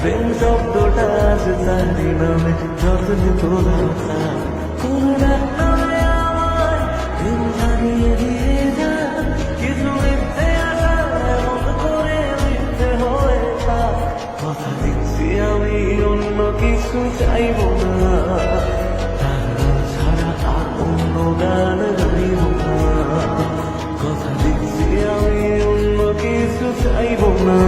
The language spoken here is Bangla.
প্রেম শব্দটা আজ তারি নামে যতন তোলা কোনো ডাক নামে আমায় প্রেম জানিয়ে দিয়ে যা কিছু মিথ্যে আশা এমন করে মিথ্যে হয়ে থাক কথা দিচ্ছি আমি অন্য কিছু চাইব না তার নাম ছাড়া আর অন্য গান গাইব না কথা দিচ্ছি আমি অন্য কিছু চাইব না